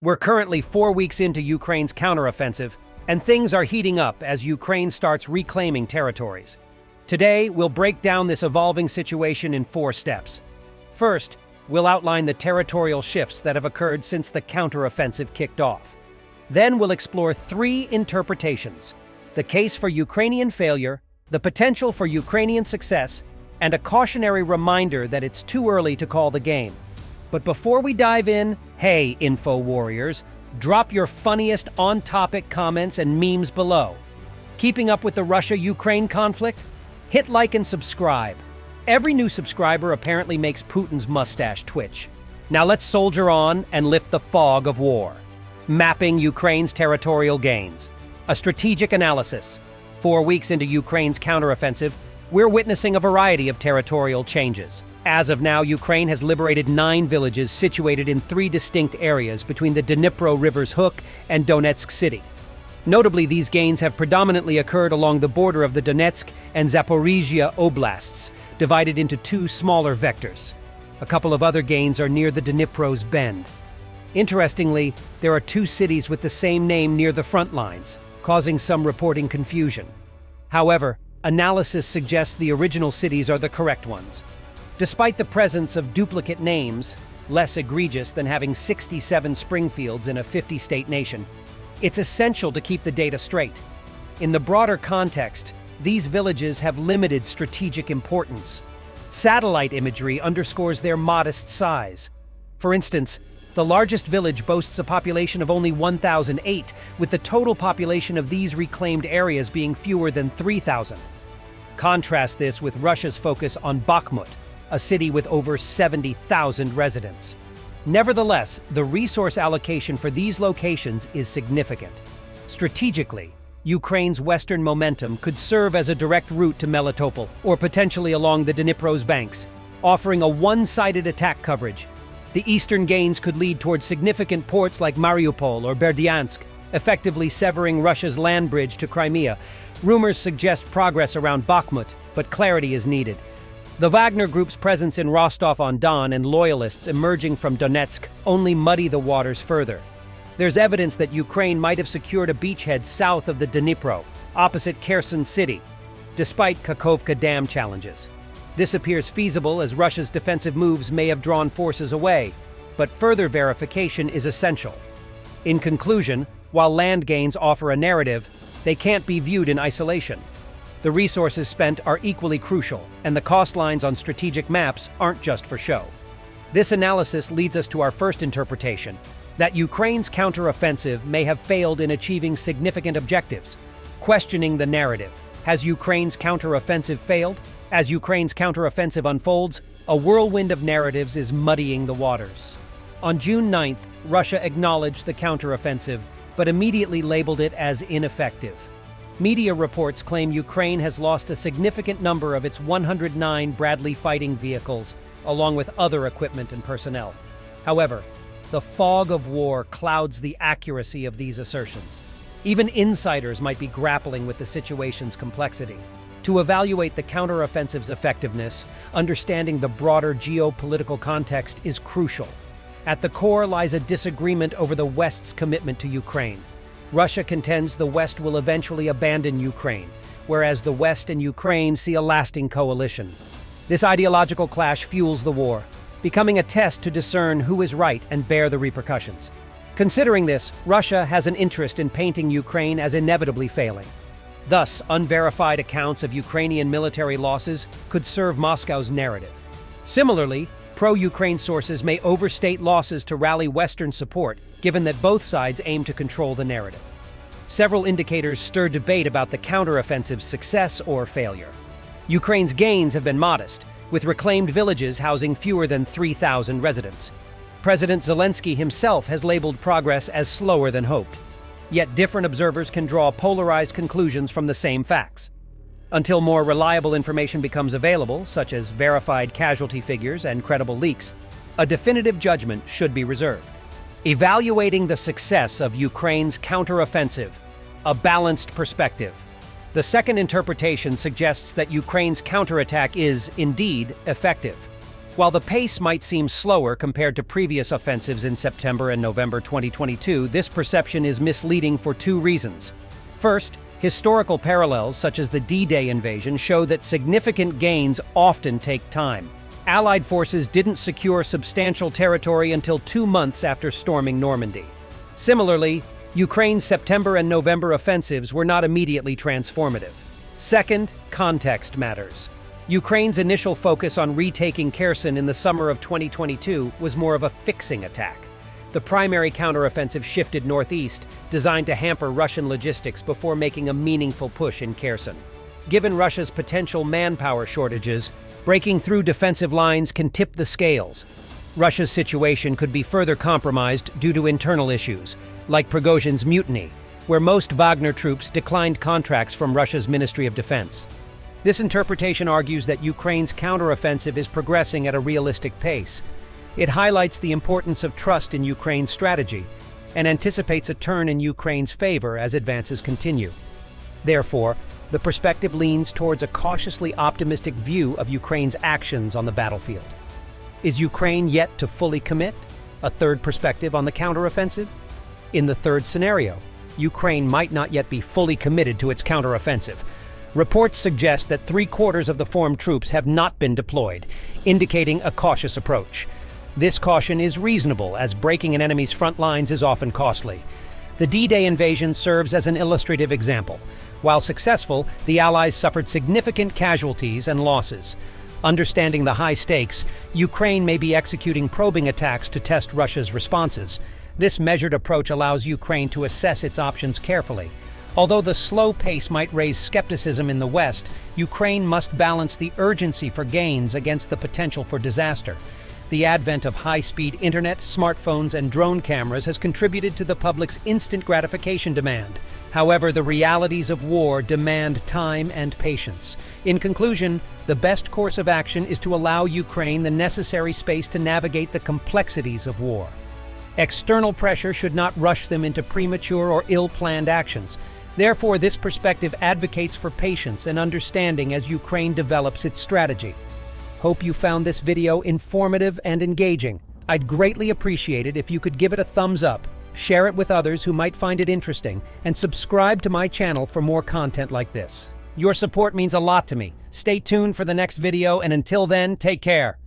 We're currently 4 weeks into Ukraine's counteroffensive, and things are heating up as Ukraine starts reclaiming territories. Today, we'll break down this evolving situation in 4 steps. First, we'll outline the territorial shifts that have occurred since the counteroffensive kicked off. Then we'll explore 3 interpretations: the case for Ukrainian failure, the potential for Ukrainian success, and a cautionary reminder that it's too early to call the game. But before we dive in, hey, Info Warriors, drop your funniest on-topic comments and memes below. Keeping up with the Russia-Ukraine conflict? Hit like and subscribe. Every new subscriber apparently makes Putin's mustache twitch. Now let's soldier on and lift the fog of war. Mapping Ukraine's territorial gains. A strategic analysis. 4 weeks into Ukraine's counteroffensive, we're witnessing a variety of territorial changes. As of now, Ukraine has liberated 9 villages situated in 3 distinct areas between the Dnipro River's Hook and Donetsk City. Notably, these gains have predominantly occurred along the border of the Donetsk and Zaporizhia oblasts, divided into 2 smaller vectors. A couple of other gains are near the Dnipro's bend. Interestingly, there are 2 cities with the same name near the front lines, causing some reporting confusion. However, analysis suggests the original cities are the correct ones. Despite the presence of duplicate names, less egregious than having 67 Springfields in a 50-state nation, it's essential to keep the data straight. In the broader context, these villages have limited strategic importance. Satellite imagery underscores their modest size. For instance, the largest village boasts a population of only 1,008, with the total population of these reclaimed areas being fewer than 3,000. Contrast this with Russia's focus on Bakhmut, a city with over 70,000 residents. Nevertheless, the resource allocation for these locations is significant. Strategically, Ukraine's western momentum could serve as a direct route to Melitopol, or potentially along the Dnipro's banks, offering a one-sided attack coverage. The eastern gains could lead towards significant ports like Mariupol or Berdyansk, effectively severing Russia's land bridge to Crimea. Rumors suggest progress around Bakhmut, but clarity is needed. The Wagner Group's presence in Rostov-on-Don and loyalists emerging from Donetsk only muddy the waters further. There's evidence that Ukraine might have secured a beachhead south of the Dnipro, opposite Kherson City, despite Kakhovka Dam challenges. This appears feasible as Russia's defensive moves may have drawn forces away, but further verification is essential. In conclusion, while land gains offer a narrative, they can't be viewed in isolation. The resources spent are equally crucial, and the cost lines on strategic maps aren't just for show. This analysis leads us to our first interpretation, that Ukraine's counteroffensive may have failed in achieving significant objectives. Questioning the narrative. Has Ukraine's counteroffensive failed? As Ukraine's counteroffensive unfolds, a whirlwind of narratives is muddying the waters. On June 9th, Russia acknowledged the counteroffensive, but immediately labeled it as ineffective. Media reports claim Ukraine has lost a significant number of its 109 Bradley fighting vehicles, along with other equipment and personnel. However, the fog of war clouds the accuracy of these assertions. Even insiders might be grappling with the situation's complexity. To evaluate the counteroffensive's effectiveness, understanding the broader geopolitical context is crucial. At the core lies a disagreement over the West's commitment to Ukraine. Russia contends the West will eventually abandon Ukraine, whereas the West and Ukraine see a lasting coalition. This ideological clash fuels the war, becoming a test to discern who is right and bear the repercussions. Considering this, Russia has an interest in painting Ukraine as inevitably failing. Thus, unverified accounts of Ukrainian military losses could serve Moscow's narrative. Similarly, pro-Ukraine sources may overstate losses to rally Western support, given that both sides aim to control the narrative. Several indicators stir debate about the counteroffensive's success or failure. Ukraine's gains have been modest, with reclaimed villages housing fewer than 3,000 residents. President Zelensky himself has labeled progress as slower than hoped. Yet different observers can draw polarized conclusions from the same facts. Until more reliable information becomes available, such as verified casualty figures and credible leaks, a definitive judgment should be reserved. Evaluating the success of Ukraine's counteroffensive, a balanced perspective. The second interpretation suggests that Ukraine's counterattack is, indeed, effective. While the pace might seem slower compared to previous offensives in September and November 2022, this perception is misleading for two reasons. First, historical parallels such as the D-Day invasion show that significant gains often take time. Allied forces didn't secure substantial territory until 2 months after storming Normandy. Similarly, Ukraine's September and November offensives were not immediately transformative. Second, context matters. Ukraine's initial focus on retaking Kherson in the summer of 2022 was more of a fixing attack. The primary counteroffensive shifted northeast, designed to hamper Russian logistics before making a meaningful push in Kherson. Given Russia's potential manpower shortages, breaking through defensive lines can tip the scales. Russia's situation could be further compromised due to internal issues, like Prigozhin's mutiny, where most Wagner troops declined contracts from Russia's Ministry of Defense. This interpretation argues that Ukraine's counteroffensive is progressing at a realistic pace. It highlights the importance of trust in Ukraine's strategy and anticipates a turn in Ukraine's favor as advances continue. Therefore, the perspective leans towards a cautiously optimistic view of Ukraine's actions on the battlefield. Is Ukraine yet to fully commit? A third perspective on the counteroffensive? In the third scenario, Ukraine might not yet be fully committed to its counteroffensive. Reports suggest that 3/4 of the formed troops have not been deployed, indicating a cautious approach. This caution is reasonable, as breaking an enemy's front lines is often costly. The D-Day invasion serves as an illustrative example. While successful, the Allies suffered significant casualties and losses. Understanding the high stakes, Ukraine may be executing probing attacks to test Russia's responses. This measured approach allows Ukraine to assess its options carefully. Although the slow pace might raise skepticism in the West, Ukraine must balance the urgency for gains against the potential for disaster. The advent of high-speed internet, smartphones, and drone cameras has contributed to the public's instant gratification demand. However, the realities of war demand time and patience. In conclusion, the best course of action is to allow Ukraine the necessary space to navigate the complexities of war. External pressure should not rush them into premature or ill-planned actions. Therefore, this perspective advocates for patience and understanding as Ukraine develops its strategy. Hope you found this video informative and engaging. I'd greatly appreciate it if you could give it a thumbs up, share it with others who might find it interesting, and subscribe to my channel for more content like this. Your support means a lot to me. Stay tuned for the next video, and until then, take care.